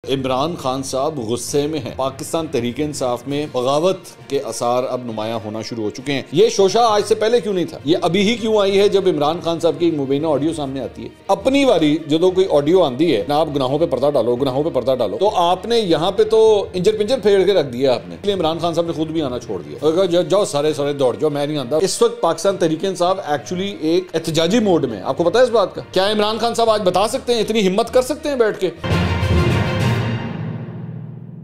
عمران خان صاحب غصے میں ہیں۔ پاکستان تحریک انصاف میں بغاوت کے آثار اب نمایاں ہونا شروع ہو چکے ہیں۔ یہ شوشہ آج سے پہلے کیوں نہیں تھا؟ یہ ابھی ہی کیوں آئی ہے جب عمران خان صاحب کی ایک مبینہ آڈیو سامنے آتی ہے؟ اپنی واری جدو کوئی آڈیو آندی ہے نا، آپ گناہوں پہ پردہ ڈالو، گناہوں پہ پردہ ڈالو، تو آپ نے یہاں پہ تو انجر پنجر پھیڑ کے رکھ دیا آپ نے۔ اس لیے عمران خان صاحب نے خود بھی آنا چھوڑ دیا، جاؤ سارے دوڑ جاؤ، میں نہیں آتا۔ اس وقت پاکستان تحریک انصاف ایکچولی ایک احتجاجی موڈ میں، آپ کو پتا ہے اس بات کا؟ کیا عمران خان صاحب آج بتا سکتے ہیں، اتنی ہمت کر سکتے ہیں بیٹھ کے؟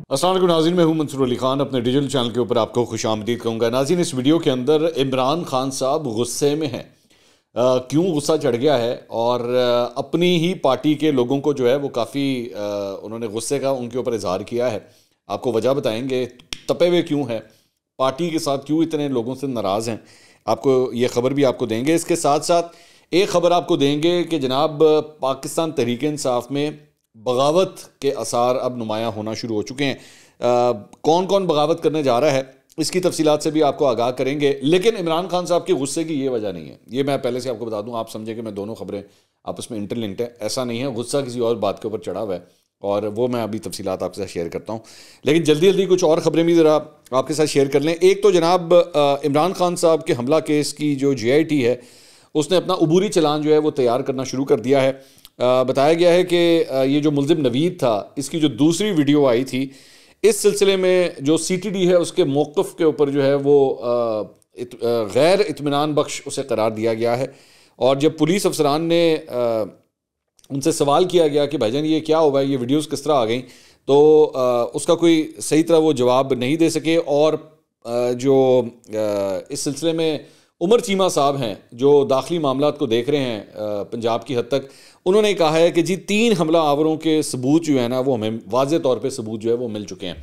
السلام علیکم ناظرین، میں ہوں منصور علی خان، اپنے ڈیجیٹل چینل کے اوپر آپ کو خوش آمدید کہوں گا۔ ناظرین، اس ویڈیو کے اندر عمران خان صاحب غصے میں ہیں۔ کیوں غصہ چڑھ گیا ہے؟ اور اپنی ہی پارٹی کے لوگوں کو جو ہے وہ کافی انہوں نے غصے کا ان کے اوپر اظہار کیا ہے۔ آپ کو وجہ بتائیں گے، تپے ہوئے کیوں ہے، پارٹی کے ساتھ کیوں اتنے لوگوں سے ناراض ہیں، آپ کو یہ خبر بھی آپ کو دیں گے۔ اس کے ساتھ ساتھ ایک خبر آپ کو دیں گے کہ جناب پاکستان تحریک انصاف میں بغاوت کے آثار اب نمایاں ہونا شروع ہو چکے ہیں۔ کون کون بغاوت کرنے جا رہا ہے اس کی تفصیلات سے بھی آپ کو آگاہ کریں گے، لیکن عمران خان صاحب کے غصے کی یہ وجہ نہیں ہے، یہ میں پہلے سے آپ کو بتا دوں، آپ سمجھیں کہ میں دونوں خبریں آپس میں انٹر لنکڈ ہیں، ایسا نہیں ہے۔ غصہ کسی اور بات کے اوپر چڑھا ہوا ہے اور وہ میں ابھی تفصیلات آپ کے ساتھ شیئر کرتا ہوں، لیکن جلدی کچھ اور خبریں بھی ذرا آپ کے ساتھ شیئر کر لیں۔ ایک تو جناب عمران خان صاحب کے حملہ کیس کی جو JIT ہے اس نے اپنا عبوری چلان جو ہے وہ تیار کرنا شروع کر دیا ہے۔ بتایا گیا ہے کہ یہ جو ملزم نوید تھا، اس کی جو دوسری ویڈیو آئی تھی، اس سلسلے میں جو CTD ہے اس کے موقف کے اوپر جو ہے وہ غیر اطمینان بخش اسے قرار دیا گیا ہے۔ اور جب پولیس افسران نے ان سے سوال کیا گیا کہ بھائی جان یہ کیا ہوا ہے، یہ ویڈیوز کس طرح آ گئیں، تو اس کا کوئی صحیح طرح وہ جواب نہیں دے سکے۔ اور جو اس سلسلے میں عمر چیمہ صاحب ہیں جو داخلی معاملات کو دیکھ رہے ہیں پنجاب کی حد تک، انہوں نے کہا ہے کہ جی 3 حملہ آوروں کے ثبوت جو ہے نا وہ ہمیں واضح طور پہ ثبوت جو ہے وہ مل چکے ہیں۔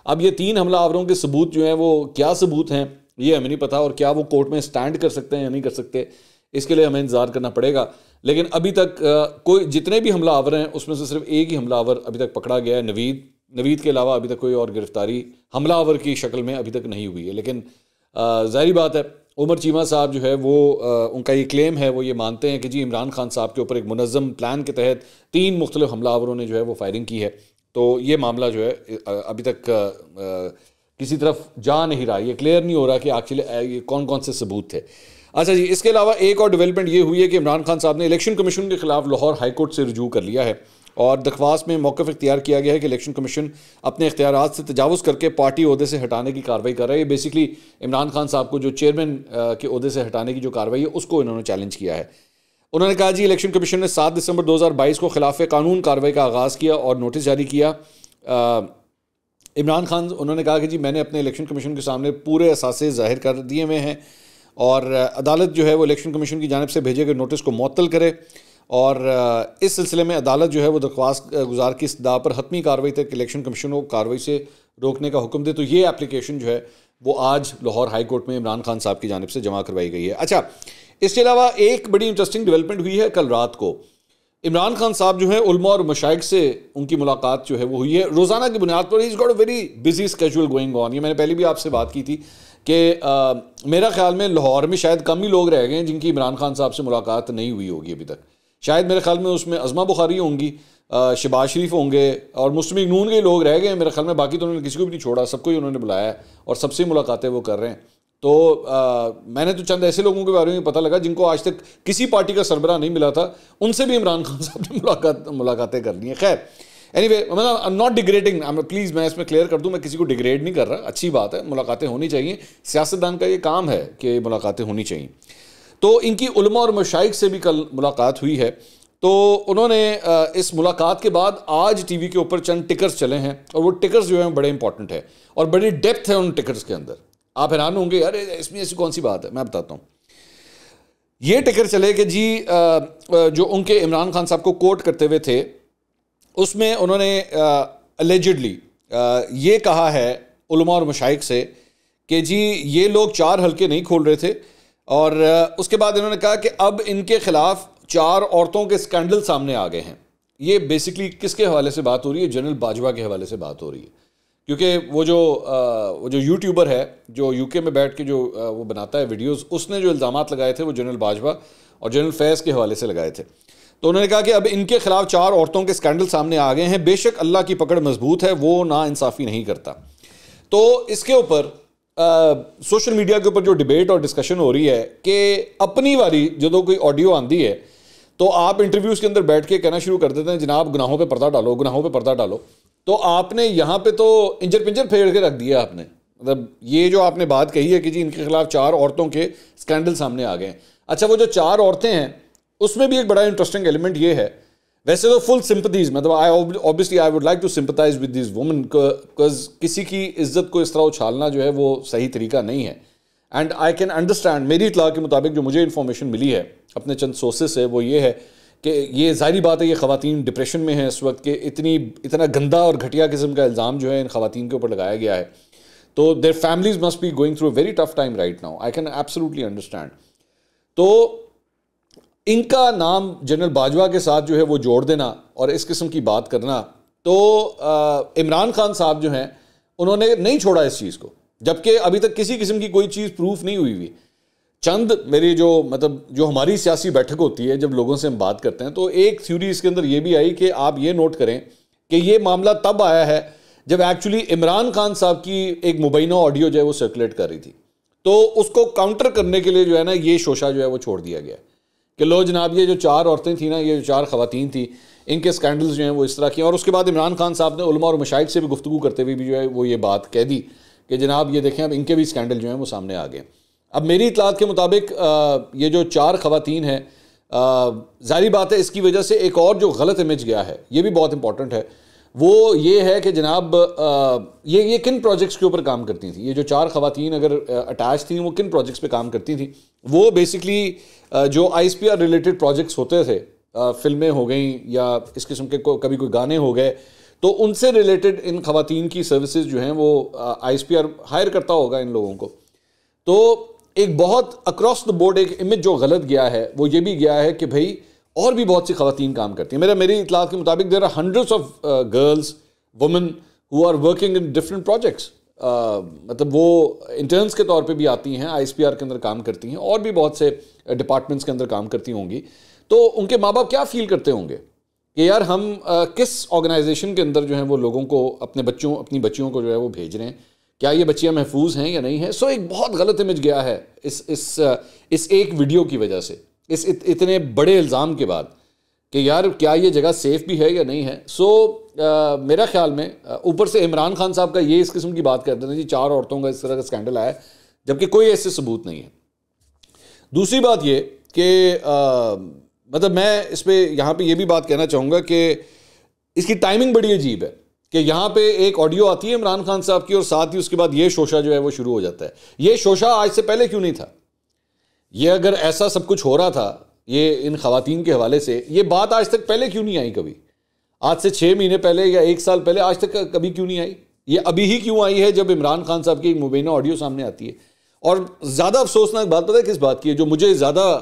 اب یہ 3 حملہ آوروں کے ثبوت جو ہیں وہ کیا ثبوت ہیں یہ ہمیں نہیں پتہ، اور کیا وہ کورٹ میں سٹینڈ کر سکتے ہیں یا نہیں کر سکتے، اس کے لیے ہمیں انتظار کرنا پڑے گا۔ لیکن ابھی تک کوئی جتنے بھی حملہ آور ہیں اس میں سے صرف ایک ہی حملہ آور ابھی تک پکڑا گیا ہے، نوید کے علاوہ ابھی تک کوئی اور گرفتاری حملہ آور کی شکل میں ابھی تک نہیں ہوئی ہے۔ لیکن ظاہری بات ہے، عمر چیمہ صاحب جو ہے وہ ان کا یہ کلیم ہے، وہ یہ مانتے ہیں کہ جی عمران خان صاحب کے اوپر ایک منظم پلان کے تحت 3 مختلف حملہ آوروں نے جو ہے وہ فائرنگ کی ہے۔ تو یہ معاملہ جو ہے ابھی تک کسی طرف جا نہیں رہا، یہ کلیئر نہیں ہو رہا کہ ایکچولی کون کون سے ثبوت تھے۔ اچھا جی، اس کے علاوہ ایک اور ڈیولپمنٹ یہ ہوئی ہے کہ عمران خان صاحب نے الیکشن کمیشن کے خلاف لاہور ہائی کورٹ سے رجوع کر لیا ہے، اور درخواست میں موقف اختیار کیا گیا ہے کہ الیکشن کمیشن اپنے اختیارات سے تجاوز کر کے پارٹی عہدے سے ہٹانے کی کارروائی کر رہا ہے۔ یہ بیسکلی عمران خان صاحب کو جو چیئرمین کے عہدے سے ہٹانے کی جو کارروائی ہے اس کو انہوں نے چیلنج کیا ہے۔ انہوں نے کہا جی الیکشن کمیشن نے 7 دسمبر 2022 کو خلاف قانون کارروائی کا آغاز کیا اور نوٹس جاری کیا۔ عمران خان انہوں نے کہا کہ جی میں نے اپنے الیکشن کمیشن کے سامنے پورے اثاثے ظاہر کر دیے ہوئے ہیں، اور عدالت جو ہے وہ الیکشن کمیشن کی جانب سے بھیجے گئے نوٹس کو معطل کرے، اور اس سلسلے میں عدالت جو ہے وہ درخواست گزار کی استدعا پر حتمی کارروائی تک الیکشن کمیشن کو کارروائی سے روکنے کا حکم دے۔ تو یہ اپلیکیشن جو ہے وہ آج لاہور ہائی کورٹ میں عمران خان صاحب کی جانب سے جمع کروائی گئی ہے۔ اچھا، اس کے علاوہ ایک بڑی انٹرسٹنگ ڈیولپمنٹ ہوئی ہے کل رات کو۔ عمران خان صاحب جو ہے علماء اور مشائخ سے ان کی ملاقات جو ہے وہ ہوئی ہے روزانہ کی بنیاد پر۔ He's got a very busy schedule going on۔ یہ میں نے پہلے بھی آپ سے بات کی تھی کہ میرا خیال میں لاہور میں شاید کم ہی لوگ رہ گئے ہیں جن کی عمران خان صاحب سے ملاقات نہیں ہوئی ہوگی ابھی تک۔ شاید میرے خیال میں اس میں عظمہ بخاری ہوں گی، شہباز شریف ہوں گے، اور مسلم لیگ نون کے لوگ رہ گئے ہیں میرے خیال میں، باقی تو انہوں نے کسی کو بھی نہیں چھوڑا، سب کو ہی انہوں نے بلایا ہے اور سب سے ملاقاتیں وہ کر رہے ہیں۔ تو میں نے تو چند ایسے لوگوں کے بارے میں پتہ لگا جن کو آج تک کسی پارٹی کا سربراہ نہیں ملا تھا، ان سے بھی عمران خان صاحب نے ملاقاتیں کر لی ہیں۔ خیر any way, I'm not degrading، please میں اس میں کلیئر کر دوں، میں کسی کو ڈیگریڈ نہیں کر رہا، اچھی بات ہے، ملاقاتیں ہونی چاہیے، سیاستدان کا یہ کام ہے کہ ملاقاتیں ہونی چاہیے۔ تو ان کی علماء اور مشائخ سے بھی کل ملاقات ہوئی ہے۔ تو انہوں نے اس ملاقات کے بعد آج ٹی وی کے اوپر چند ٹکرز چلے ہیں، اور وہ ٹکرز جو ہیں بڑے امپورٹنٹ ہیں اور بڑی ڈیپتھ ہے ان ٹکرز کے اندر۔ آپ حیران ہوں گے یار اس میں ایسی کون سی بات ہے، میں بتاتا ہوں۔ یہ ٹکر چلے کہ جی جو ان کے عمران خان صاحب کو کوٹ کرتے ہوئے تھے، اس میں انہوں نے اللیجڈلی یہ کہا ہے علماء اور مشائخ سے کہ جی یہ لوگ 4 حلقے نہیں کھول رہے تھے، اور اس کے بعد انہوں نے کہا کہ اب ان کے خلاف 4 عورتوں کے اسکینڈل سامنے آ گئے ہیں۔ یہ بیسکلی کس کے حوالے سے بات ہو رہی ہے؟ جنرل باجوہ کے حوالے سے بات ہو رہی ہے، کیونکہ وہ جو یوٹیوبر ہے جو UK میں بیٹھ کے جو وہ بناتا ہے ویڈیوز، اس نے جو الزامات لگائے تھے وہ جنرل باجوہ اور جنرل فیض کے حوالے سے لگائے تھے۔ تو انہوں نے کہا کہ اب ان کے خلاف 4 عورتوں کے اسکینڈل سامنے آ گئے ہیں، بے شک اللہ کی پکڑ مضبوط ہے، وہ نا انصافی نہیں کرتا. تو اس کے اوپر سوشل میڈیا کے اوپر جو ڈیبیٹ اور ڈسکشن ہو رہی ہے کہ اپنی والی جدو کوئی آڈیو آندی ہے تو آپ انٹرویوز کے اندر بیٹھ کے کہنا شروع کر دیتے ہیں جناب گناہوں پہ پردہ ڈالو، گناہوں پہ پردہ ڈالو. تو آپ نے یہاں پہ تو انجر پنجر پھیڑ کے رکھ دیا آپ نے. مطلب یہ جو آپ نے بات کہی ہے کہ جی ان کے خلاف 4 عورتوں کے اسکینڈل سامنے آ گئے ہیں. اچھا وہ جو 4 عورتیں ہیں اس میں بھی ایک بڑا انٹرسٹنگ ایلیمنٹ یہ ہے، ویسے تو فل سمپتھیز، مطلب obviously I would like to sympathize with these women because کسی کی عزت کو اس طرح اچھالنا جو ہے وہ صحیح طریقہ نہیں ہے. اینڈ آئی کین انڈرسٹینڈ، میری اطلاع کے مطابق جو مجھے انفارمیشن ملی ہے اپنے چند سورسز سے، وہ یہ ہے کہ یہ ظاہری بات ہے یہ خواتین ڈپریشن میں ہیں اس وقت، کہ اتنا گندا اور گھٹیا قسم کا الزام جو ہے ان خواتین کے اوپر لگایا گیا ہے. تو their families must be going through a very tough time right now. I can absolutely understand. تو ان کا نام جنرل باجوہ کے ساتھ جو ہے وہ جوڑ دینا اور اس قسم کی بات کرنا، تو عمران خان صاحب جو ہیں انہوں نے نہیں چھوڑا اس چیز کو، جبکہ ابھی تک کسی قسم کی کوئی چیز پروف نہیں ہوئی. چند میری جو ہماری سیاسی بیٹھک ہوتی ہے جب لوگوں سے ہم بات کرتے ہیں، تو ایک تھیوری اس کے اندر یہ بھی آئی کہ آپ یہ نوٹ کریں کہ یہ معاملہ تب آیا ہے جب ایکچولی عمران خان صاحب کی ایک مبینہ آڈیو جو ہے وہ سرکولیٹ کر رہی تھی. تو اس کو کاؤنٹر کرنے کے لیے جو ہے نا یہ شوشہ جو ہے وہ چھوڑ دیا گیا کہ لو جناب یہ جو 4 عورتیں تھیں نا، یہ جو 4 خواتین تھیں، ان کے اسکینڈلز جو ہیں وہ اس طرح کی ہیں. اور اس کے بعد عمران خان صاحب نے علماء اور مشائخ سے بھی گفتگو کرتے ہوئے بھی جو ہے وہ یہ بات کہہ دی کہ جناب یہ دیکھیں اب ان کے بھی اسکینڈل جو ہیں وہ سامنے آ گئے. اب میری اطلاعات کے مطابق یہ جو 4 خواتین ہیں، ظاہری بات ہے اس کی وجہ سے ایک اور جو غلط امیج گیا ہے، یہ بھی بہت امپورٹنٹ ہے، وہ یہ ہے کہ جناب یہ کن پروجیکٹس کے اوپر کام کرتی تھیں. یہ جو 4 خواتین اگر اٹیچ تھیں وہ کن پروجیکٹس پہ کام کرتی تھیں؟ وہ بیسکلی جو ISPR ریلیٹڈ پروجیکٹس ہوتے تھے، فلمیں ہو گئیں یا اس قسم کے کبھی کوئی گانے ہو گئے، تو ان سے ریلیٹڈ ان خواتین کی سروسز جو ہیں وہ ISPR ہائر کرتا ہوگا ان لوگوں کو. تو ایک بہت اکراس دا بورڈ ایک امیج جو غلط گیا ہے وہ یہ بھی گیا ہے کہ بھائی اور بھی بہت سی خواتین کام کرتی ہیں. میری اطلاعات کے مطابق there are hundreds of girls, women who are working in different projects. مطلب وہ انٹرنس کے طور پہ بھی آتی ہیں، ISPR کے اندر کام کرتی ہیں، اور بھی بہت سے ڈپارٹمنٹس کے اندر کام کرتی ہوں گی. تو ان کے ماں باپ کیا فیل کرتے ہوں گے کہ یار ہم کس آرگنائزیشن کے اندر جو ہیں وہ لوگوں کو اپنی بچیوں کو جو ہے وہ بھیج رہے ہیں، کیا یہ بچیاں محفوظ ہیں یا نہیں ہیں. سو ایک بہت غلط امیج گیا ہے اس ایک ویڈیو کی وجہ سے، اس اتنے بڑے الزام کے بعد، کہ یار کیا یہ جگہ سیف بھی ہے یا نہیں ہے. سو میرا خیال میں اوپر سے عمران خان صاحب کا یہ اس قسم کی بات کرتے ہیں جی 4 عورتوں کا اس طرح کا اسکینڈل آیا ہے، جبکہ کوئی ایسے ثبوت نہیں ہے. دوسری بات یہ کہ مطلب میں اس پہ یہاں پہ یہ بھی بات کہنا چاہوں گا کہ اس کی ٹائمنگ بڑی عجیب ہے کہ یہاں پہ ایک آڈیو آتی ہے عمران خان صاحب کی اور ساتھ ہی اس کے بعد یہ شوشہ جو ہے وہ شروع ہو جاتا ہے. یہ شوشہ آج سے پہلے کیوں نہیں تھا؟ یہ اگر ایسا سب کچھ ہو رہا تھا یہ ان خواتین کے حوالے سے، یہ بات آج تک پہلے کیوں نہیں آئی کبھی؟ آج سے 6 مہینے پہلے یا 1 سال پہلے آج تک کبھی کیوں نہیں آئی؟ یہ ابھی ہی کیوں آئی ہے جب عمران خان صاحب کی مبینہ آڈیو سامنے آتی ہے؟ اور زیادہ افسوسناک بات پتہ ہے کس بات کی ہے جو مجھے زیادہ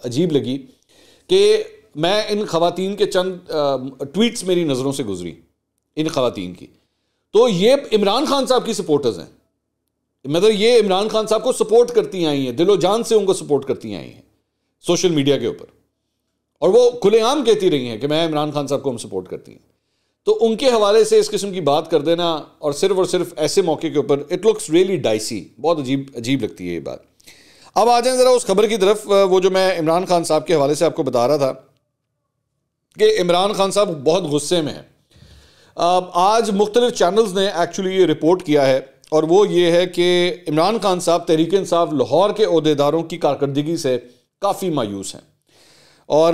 عجیب لگی، کہ میں ان خواتین کے چند ٹویٹس میری نظروں سے گزری ان خواتین کی، تو یہ عمران خان صاحب کی سپورٹرز ہیں. مطلب یہ عمران خان صاحب کو سپورٹ کرتی آئی ہیں، دل و جان سے ان کو سپورٹ کرتی آئی ہیں سوشل میڈیا کے اوپر، اور وہ کھلے عام کہتی رہی ہیں کہ میں عمران خان صاحب کو ہم سپورٹ کرتی ہیں. تو ان کے حوالے سے اس قسم کی بات کر دینا اور صرف ایسے موقع کے اوپر اٹ لکس ریئلی ڈائسی، بہت عجیب لگتی ہے یہ بات. اب آ جائیں ذرا اس خبر کی طرف، وہ جو میں عمران خان صاحب کے حوالے سے آپ کو بتا رہا تھا کہ عمران خان صاحب بہت غصے میں ہیں. آج مختلف چینلز نے ایکچولی یہ رپورٹ کیا ہے، اور وہ یہ ہے کہ عمران خان صاحب تحریک انصاف لاہور کے عہدیداروں کی کارکردگی سے کافی مایوس ہیں. اور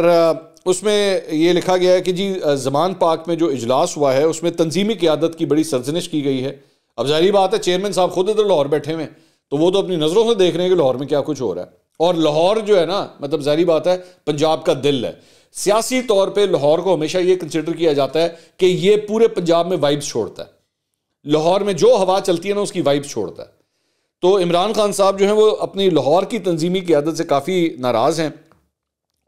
اس میں یہ لکھا گیا ہے کہ جی زمان پاک میں جو اجلاس ہوا ہے اس میں تنظیمی قیادت کی بڑی سرزنش کی گئی ہے. اب ظاہری بات ہے چیئرمین صاحب خود ادھر لاہور بیٹھے ہوئے ہیں، تو وہ تو اپنی نظروں سے دیکھ رہے ہیں کہ لاہور میں کیا کچھ ہو رہا ہے. اور لاہور جو ہے نا، مطلب ظاہری بات ہے پنجاب کا دل ہے. سیاسی طور پہ لاہور کو ہمیشہ یہ کنسیڈر کیا جاتا ہے کہ یہ پورے پنجاب میں وائبز چھوڑتا ہے، لاہور میں جو ہوا چلتی ہے نا اس کی وائبز چھوڑتا ہے. تو عمران خان صاحب جو ہیں وہ اپنی لاہور کی تنظیمی قیادت سے کافی ناراض ہیں.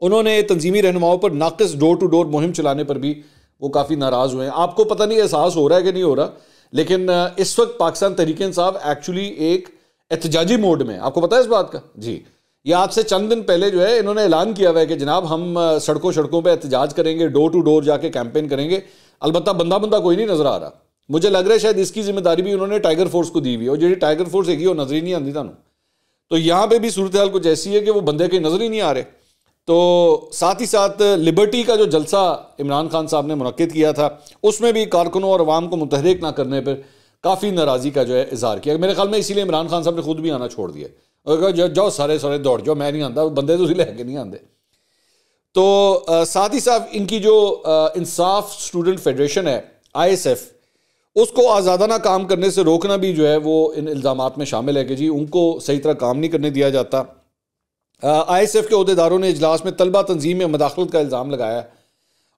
انہوں نے تنظیمی رہنماؤں پر ناقص ڈور ٹو ڈور مہم چلانے پر بھی وہ کافی ناراض ہوئے ہیں. آپ کو پتہ نہیں احساس ہو رہا ہے کہ نہیں ہو رہا، لیکن اس وقت پاکستان تحریک انصاف ایکچولی ایک احتجاجی موڈ میں، آپ کو پتہ ہے اس بات کا؟ جی یہ آج سے چند دن پہلے جو ہے انہوں نے اعلان کیا ہوا ہے کہ جناب ہم سڑکوں پہ احتجاج کریں گے, ڈور ٹو ڈور جا کے کیمپین کریں گے. البتہ بندہ کوئی نہیں نظر آ رہا. مجھے لگ رہا ہے شاید اس کی ذمہ داری بھی انہوں نے ٹائیگر فورس کو دی ہوئی ہے, اور جو ٹائیگر فورس ہے وہ نظر ہی نہیں آتی تھا. تو یہاں پہ بھی صورتحال کچھ ایسی ہے کہ وہ بندے کے نظر ہی نہیں آ رہے. تو ساتھ ہی ساتھ لبرٹی کا جو جلسہ عمران خان صاحب نے منعقد کیا تھا, اس میں بھی کارکنوں اور عوام کو متحرک نہ کرنے پر کافی ناراضی کا جو ہے اظہار کیا. میرے خیال میں اسی لیے عمران خان صاحب نے خود بھی آنا چھوڑ دیا, اور جاؤ سارے دوڑ جاؤ, میں نہیں آتا, بندے تو لے کے نہیں آتے. تو ساتھ ہی ساتھ ان کی جو انصاف اسٹوڈنٹ فیڈریشن ہے ISF, اس کو آزادانہ کام کرنے سے روکنا بھی جو ہے وہ ان الزامات میں شامل ہے کہ جی ان کو صحیح طرح کام نہیں کرنے دیا جاتا. ISF کے عہدیداروں نے اجلاس میں طلبہ تنظیم میں مداخلت کا الزام لگایا,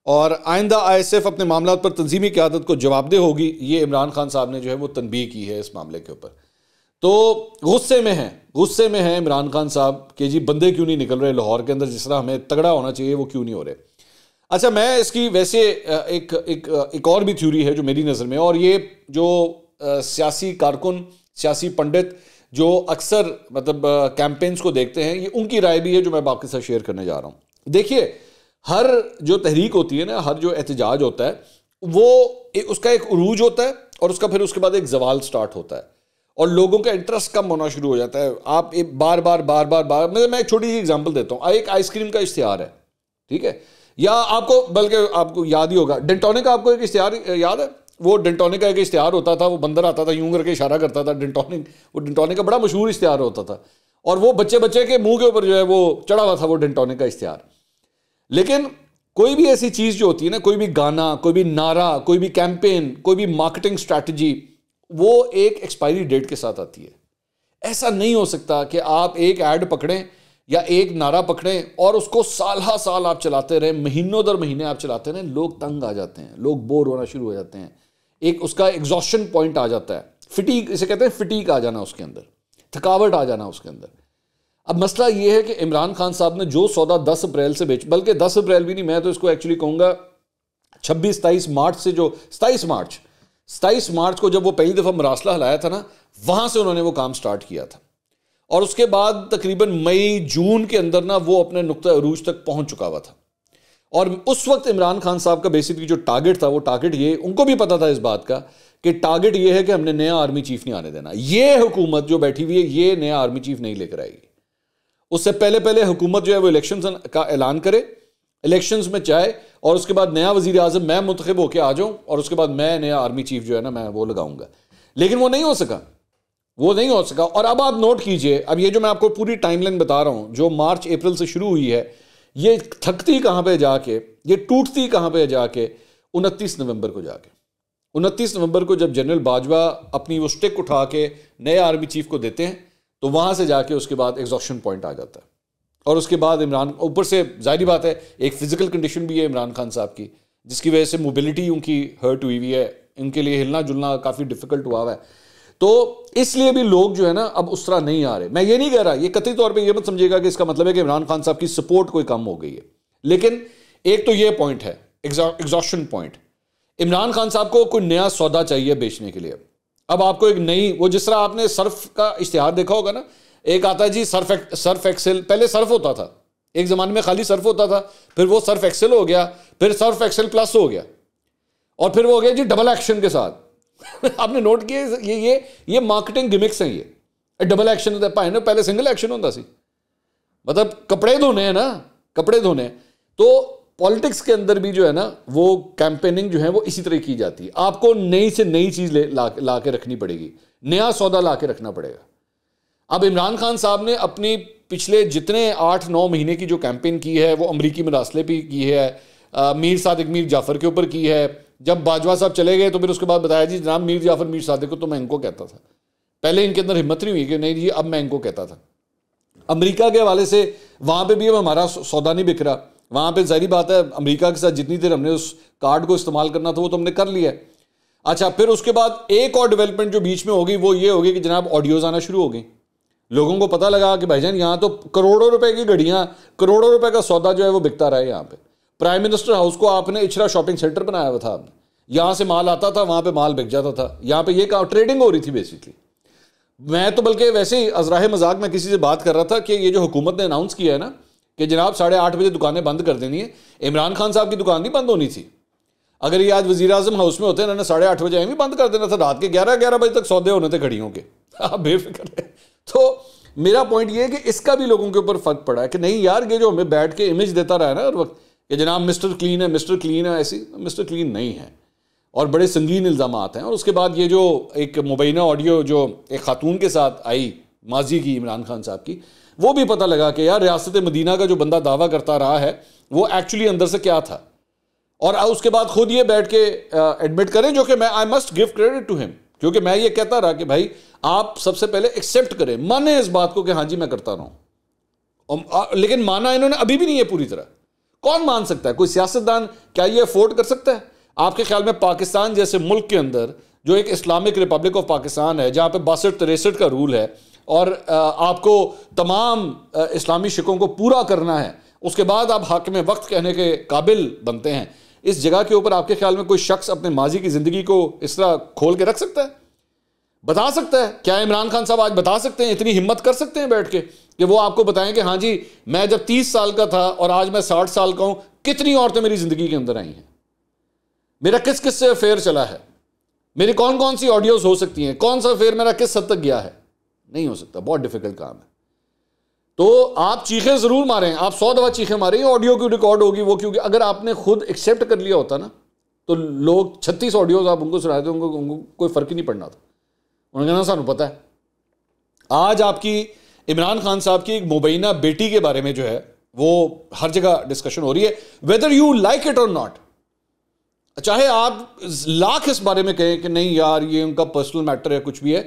اور آئندہ ISF اپنے معاملات پر تنظیمی قیادت کو جواب دہ ہوگی. یہ عمران خان صاحب نے جو ہے وہ تنبیہ کی ہے اس معاملے کے اوپر. تو غصے میں ہیں عمران خان صاحب کہ جی بندے کیوں نہیں نکل رہے لاہور کے اندر, جس طرح ہمیں تگڑا ہونا چاہیے وہ کیوں نہیں ہو رہے. اچھا, میں اس کی ویسے ایک اور بھی تھیوری ہے جو میری نظر میں, اور یہ جو سیاسی کارکن, سیاسی پنڈت جو اکثر مطلب کیمپینز کو دیکھتے ہیں, یہ ان کی رائے بھی ہے جو میں آپ کے ساتھ شیئر کرنے جا رہا ہوں. دیکھیے, ہر جو تحریک ہوتی ہے نا, ہر جو احتجاج ہوتا ہے, وہ اس کا ایک عروج ہوتا ہے, اور اس کے بعد ایک زوال سٹارٹ ہوتا ہے, اور لوگوں کا انٹرسٹ کم ہونا شروع ہو جاتا ہے. آپ بار بار میں ایک چھوٹی سی ایگزامپل دیتا ہوں. ایک آئس کریم کا اشتہار ہے, ٹھیک ہے, یا بلکہ آپ کو یاد ہی ہوگا, ڈنٹونک کا آپ کو ایک اشتہار یاد ہے. وہ ڈنٹونک کا ایک اشتہار ہوتا تھا, وہ بندر آتا تھا یوں کر کے اشارہ کرتا تھا ڈنٹونک, وہ ڈنٹونک کا بڑا مشہور اشتہار ہوتا تھا, اور وہ بچے کے منہ کے اوپر جو ہے وہ چڑھا ہوا تھا وہ ڈنٹونک کا اشتہار. لیکن کوئی بھی ایسی چیز جو ہوتی ہے نا, کوئی بھی گانا, کوئی بھی نعرہ, کوئی بھی کیمپین, کوئی بھی مارکیٹنگ اسٹریٹجی, وہ ایک ایکسپائری ڈیٹ کے ساتھ آتی ہے. ایسا نہیں ہو سکتا کہ آپ ایک ایڈ پکڑیں یا ایک نعرہ پکڑیں اور اس کو سال ہا سال آپ چلاتے رہیں, مہینوں در مہینے آپ چلاتے رہیں. لوگ تنگ آ جاتے ہیں, لوگ بور ہونا شروع ہو جاتے ہیں, ایک اس کا ایگزاسشن پوائنٹ آ جاتا ہے, فٹیگ اسے کہتے ہیں, فٹیگ آ جانا اس کے اندر, تھکاوٹ آ جانا اس کے اندر. اب مسئلہ یہ ہے کہ عمران خان صاحب نے جو سودا 10 اپریل سے بلکہ 10 اپریل بھی نہیں, میں تو اس کو ایکچولی کہوں گا 27 مارچ سے, جو 27 مارچ کو جب وہ پہلی دفعہ مراسلہ ہلایا تھا نا, وہاں سے انہوں نے وہ کام سٹارٹ کیا تھا, اور اس کے بعد تقریباً مئی جون کے اندر نا وہ اپنے نقطہ عروج تک پہنچ چکا ہوا تھا. اور اس وقت عمران خان صاحب کا بیسکلی جو ٹارگٹ تھا, وہ ٹارگٹ یہ, ان کو بھی پتا تھا اس بات کا کہ ٹارگٹ یہ ہے کہ ہم نے نیا آرمی چیف نہیں آنے دینا. یہ حکومت جو بیٹھی ہوئی ہے, یہ نیا آرمی چیف نہیں لے کر آئے گی. اس سے پہلے حکومت جو ہے وہ الیکشنز کا اعلان کرے, الیکشنز میں جائے, اور اس کے بعد نیا وزیر اعظم میں منتخب ہو کے آ جاؤں, اور اس کے بعد میں نیا آرمی چیف جو ہے نا میں وہ لگاؤں گا. لیکن وہ نہیں ہو سکا. اور اب آپ نوٹ کیجئے, اب یہ جو میں آپ کو پوری ٹائم لائن بتا رہا ہوں, جو مارچ اپریل سے شروع ہوئی ہے, یہ تھکتی کہاں پہ جا کے, یہ ٹوٹتی کہاں پہ جا کے 29 نومبر کو جا کے. 29 نومبر کو جب جنرل باجوہ اپنی وہ سٹک اٹھا کے نئے آرمی چیف کو دیتے ہیں, تو وہاں سے جا کے اس کے بعد ایگزاسشن پوائنٹ آ جاتا ہے. اور اس کے بعد عمران, اوپر سے ظاہری بات ہے ایک فزیکل کنڈیشن بھی ہے عمران خان صاحب کی, جس کی وجہ سے موبلٹی ان کی ہرٹ ہوئی ہوئی ہے, ان کے لیے ہلنا جلنا کافی ڈیفیکلٹ ہوا ہے. تو اس لیے بھی لوگ جو ہے نا اب اس طرح نہیں آ رہے. میں یہ نہیں کہہ رہا, یہ قطعی طور پہ یہ مت سمجھے گا کہ اس کا مطلب ہے کہ عمران خان صاحب کی سپورٹ کوئی کم ہو گئی ہے. لیکن ایک تو یہ پوائنٹ ہے, ایگزاسشن پوائنٹ. عمران خان صاحب کو کوئی نیا سودا چاہیے بیچنے کے لیے. اب آپ کو ایک نئی, وہ جس طرح آپ نے سرف کا اشتہار دیکھا ہوگا نا, ایک آتا ہے جی سرف ایکسل, پہلے سرف ہوتا تھا, ایک زمانے میں خالی سرف ہوتا تھا, پھر وہ سرف ایکسل ہو گیا, پھر سرف ایکسل پلس ہو گیا, اور پھر وہ ہو گیا جی ڈبل ایکشن کے ساتھ. آپ نے نوٹ کیا, یہ مارکیٹنگ گمکس ہیں. یہ ڈبل ایکشن ہوتا ہے, پائے نا پہلے سنگل ایکشن ہوتا سی, مطلب کپڑے دھونے ہیں نا, کپڑے دھونے. تو پالیٹکس کے اندر بھی جو ہے نا وہ کیمپیننگ جو ہے وہ اسی طرح کی جاتی ہے. آپ کو نئی سے نئی چیز لا کے رکھنی پڑے گی, نیا سودا لا کے رکھنا پڑے گا. اب عمران خان صاحب نے اپنی پچھلے جتنے 8-9 مہینے کی جو کیمپین کی ہے, وہ امریکی مراسلے پہ کی ہے, میر صادق میر جعفر کے اوپر کی ہے. جب باجوہ صاحب چلے گئے تو پھر اس کے بعد بتایا جی جناب میر جعفر میر صادق کو تو میں ان کو کہتا تھا. پہلے ان کے اندر ہمت نہیں ہوئی کہ نہیں جی اب میں ان کو کہتا تھا. امریکہ کے حوالے سے وہاں پہ بھی اب ہمارا سودا نہیں بک رہا. وہاں پہ ظاہری بات ہے امریکہ کے ساتھ جتنی دیر ہم نے اس کارڈ کو استعمال کرنا تھا وہ تو ہم نے کر لیا ہے. اچھا, پھر اس کے بعد ایک اور ڈیولپمنٹ جو بیچ میں ہوگی وہ یہ ہوگی کہ جناب آڈیوز آنا شروع ہو گئی. لوگوں کو پتہ لگا کہ بھائی جان یہاں تو کروڑوں روپے کی گھڑیاں, کروڑوں روپے کا سودا جو ہے وہ بکتا رہا ہے یہاں پہ. پرائم منسٹر ہاؤس کو آپ نے اچھرا شاپنگ سینٹر بنایا ہوا تھا, آپ نے یہاں سے مال آتا تھا, وہاں پہ مال بک جاتا تھا. یہاں پہ یہ ٹریڈنگ ہو رہی تھی بیسکلی. میں تو بلکہ ویسے ہی ازراہ مذاق میں کسی سے بات کر رہا تھا کہ یہ جو حکومت نے اناؤنس کیا ہے نا کہ جناب 8:30 بجے دکانیں بند کر دینی ہے، عمران خان صاحب کی دکان نہیں بند ہونی تھی. اگر یہ آج وزیر اعظم ہاؤس میں ہوتے ہیں انہوں نے 8:30 بجے بھی بند کر دینا تھا، رات کے 11 بجے تک سودے ہونے تھے گھڑیوں کے. آپ بے فکر رہے. تو میرا پوائنٹ یہ ہے کہ اس کا بھی لوگوں کے اوپر فرق پڑا ہے کہ نہیں یار، یہ جو ہمیں بیٹھ کے امیج دیتا رہا ہے نا ہر وقت کہ جناب مسٹر کلین ہے، مسٹر کلین ہے، ایسی مسٹر کلین نہیں ہے اور بڑے سنگین الزامات ہیں. اور اس کے بعد یہ جو ایک مبینہ آڈیو جو ایک خاتون کے ساتھ آئی ماضی کی عمران خان صاحب کی، وہ بھی پتہ لگا کہ یار ریاست مدینہ کا جو بندہ دعویٰ کرتا رہا ہے وہ ایکچولی اندر سے کیا تھا. اور اس کے بعد خود یہ بیٹھ کے ایڈمٹ کریں، جو کہ میں I must give credit to ہم، کیونکہ میں یہ کہتا رہا کہ بھائی آپ سب سے پہلے ایکسیپٹ کریں، مانیں اس بات کو کہ ہاں جی میں کرتا رہا ہوں. لیکن مانا انہوں نے ابھی بھی نہیں ہے پوری طرح. کون مان سکتا ہے؟ کوئی سیاستدان کیا یہ افورڈ کر سکتا ہے؟ آپ کے خیال میں پاکستان جیسے ملک کے اندر جو ایک اسلامک ریپبلک آف پاکستان ہے، جہاں پہ 62-63 کا رول ہے اور آپ کو تمام اسلامی شکوں کو پورا کرنا ہے، اس کے بعد آپ حاکم وقت کہنے کے قابل بنتے ہیں، اس جگہ کے اوپر آپ کے خیال میں کوئی شخص اپنے ماضی کی زندگی کو اس طرح کھول کے رکھ سکتا ہے؟ بتا سکتا ہے؟ کیا عمران خان صاحب آج بتا سکتے ہیں، اتنی ہمت کر سکتے ہیں بیٹھ کے کہ وہ آپ کو بتائیں کہ ہاں جی میں جب 30 سال کا تھا اور آج میں 60 سال کا ہوں، کتنی عورتیں میری زندگی کے اندر آئی ہیں، میرا کس کس سے افیئر چلا ہے، میری کون کون سی آڈیوز ہو سکتی ہیں، کون سا افیئر میرا کس حد تک گیا ہے؟ نہیں ہو سکتا، بہت ڈیفیکلٹ کام ہے. تو آپ چیخیں ضرور ماریں، آپ 100 دفعہ چیخیں ماریں، آڈیو کی ریکارڈ ہوگی وہ، کیونکہ اگر آپ نے خود ایکسیپٹ کر لیا ہوتا نا تو لوگ 36 آڈیوز آپ ان کو سنائے تھے، ان کو کوئی فرق ہی نہیں پڑنا تھا. انہوں نے کہنا سانو پتہ ہے. آج آپ کی عمران خان صاحب کی ایک مبینہ بیٹی کے بارے میں جو ہے وہ ہر جگہ ڈسکشن ہو رہی ہے، whether you like it or not. چاہے آپ لاکھ اس بارے میں کہیں کہ نہیں یار یہ ان کا پرسنل میٹر ہے، کچھ بھی ہے،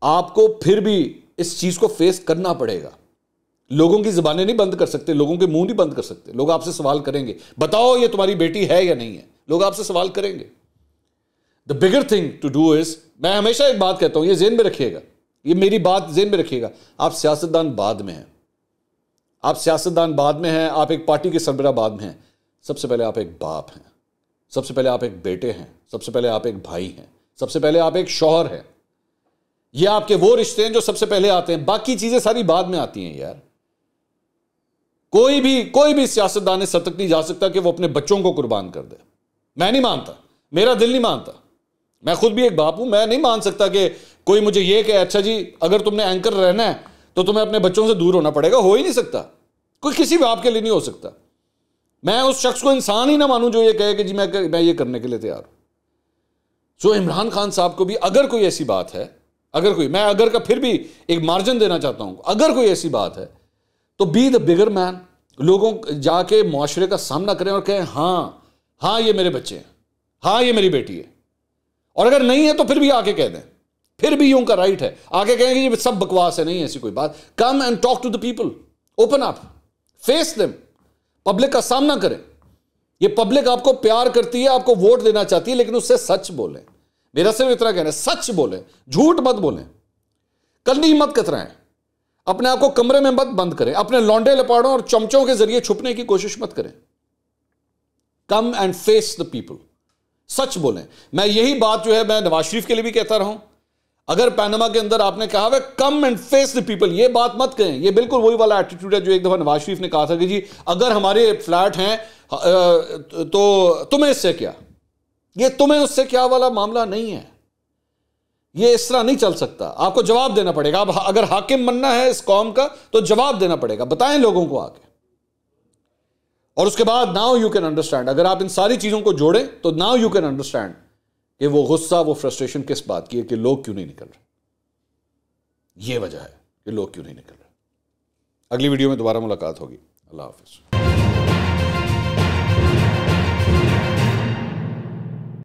آپ کو پھر بھی اس چیز کو فیس کرنا پڑے گا. لوگوں کی زبانیں نہیں بند کر سکتے، لوگوں کے منہ نہیں بند کر سکتے. لوگ آپ سے سوال کریں گے، بتاؤ یہ تمہاری بیٹی ہے یا نہیں ہے. لوگ آپ سے سوال کریں گے. The bigger thing to do is، میں ہمیشہ ایک بات کہتا ہوں، یہ ذہن میں رکھیے گا، یہ میری بات ذہن میں رکھیے گا، آپ سیاستدان بعد میں ہیں، آپ سیاستدان بعد میں ہیں، آپ ایک پارٹی کے سربراہ بعد میں ہیں. سب سے پہلے آپ ایک باپ ہیں، سب سے پہلے آپ ایک بیٹے ہیں، سب سے پہلے آپ ایک بھائی ہیں، سب سے پہلے آپ ایک شوہر ہیں. یہ آپ کے وہ رشتے ہیں جو سب سے پہلے آتے ہیں، باقی چیزیں ساری بعد میں آتی ہیں. یار کوئی بھی سیاستدان اس حد تک نہیں جا سکتا کہ وہ اپنے بچوں کو قربان کر دے. میں نہیں مانتا، میرا دل نہیں مانتا. میں خود بھی ایک باپ ہوں، میں نہیں مان سکتا کہ کوئی مجھے یہ کہ اچھا جی اگر تم نے اینکر رہنا ہے تو تمہیں اپنے بچوں سے دور ہونا پڑے گا. ہو ہی نہیں سکتا، کوئی کسی باپ کے لیے نہیں ہو سکتا. میں اس شخص کو انسان ہی نہ مانوں جو یہ کہے کہ جی میں یہ کرنے کے لیے تیار ہوں. سو عمران خان صاحب کو بھی اگر کوئی ایسی بات ہے، میں اگر کا پھر بھی ایک مارجن دینا چاہتا ہوں، اگر کوئی ایسی بات ہے تو بی دا بگر مین. لوگوں جا کے معاشرے کا سامنا کریں اور کہیں ہاں یہ میرے بچے ہیں، ہاں یہ میری بیٹی ہے. اور اگر نہیں ہے تو پھر بھی آ کے کہہ دیں، پھر بھی یوں کا رائٹ ہے، آگے کہیں گے یہ سب بکواس ہے، نہیں ایسی کوئی بات. Come and talk to the people, open up, face them, public کا سامنا کریں. یہ پبلک آپ کو پیار کرتی ہے، آپ کو ووٹ دینا چاہتی ہے، لیکن اس سے سچ بولیں. میرا صرف اتنا کہنا ہے، سچ بولیں، جھوٹ مت بولیں، کلنی مت کترائیں، اپنے آپ کو کمرے میں مت بند کریں، اپنے لونڈے لپاڑوں اور چمچوں کے ذریعے چھپنے کی کوشش مت کریں. Come and face the people, سچ بولیں. میں یہی بات جو ہے میں نواز شریف کے لیے بھی کہتا رہا ہوں. اگر پیناما کے اندر آپ نے کہا ہے come and face the people, یہ بات مت کہیں. یہ بالکل وہی والا ایٹیٹیوڈ ہے جو ایک دفعہ نواز شریف نے کہا تھا کہ جی اگر ہمارے فلیٹ ہیں تو تمہیں اس سے کیا. یہ تمہیں اس سے کیا والا معاملہ نہیں ہے. یہ اس طرح نہیں چل سکتا. آپ کو جواب دینا پڑے گا. آپ اگر حاکم بننا ہے اس قوم کا تو جواب دینا پڑے گا. بتائیں لوگوں کو آ کے. اور اس کے بعد ناؤ یو کین انڈرسٹینڈ. اگر آپ ان ساری چیزوں کو جوڑیں تو ناؤ یو کین انڈرسٹینڈ کہ وہ غصہ، وہ فرسٹریشن کس بات کی ہے کہ لوگ کیوں نہیں نکل رہے. یہ وجہ ہے کہ لوگ کیوں نہیں نکل رہے. اگلی ویڈیو میں دوبارہ ملاقات ہوگی. اللہ حافظ.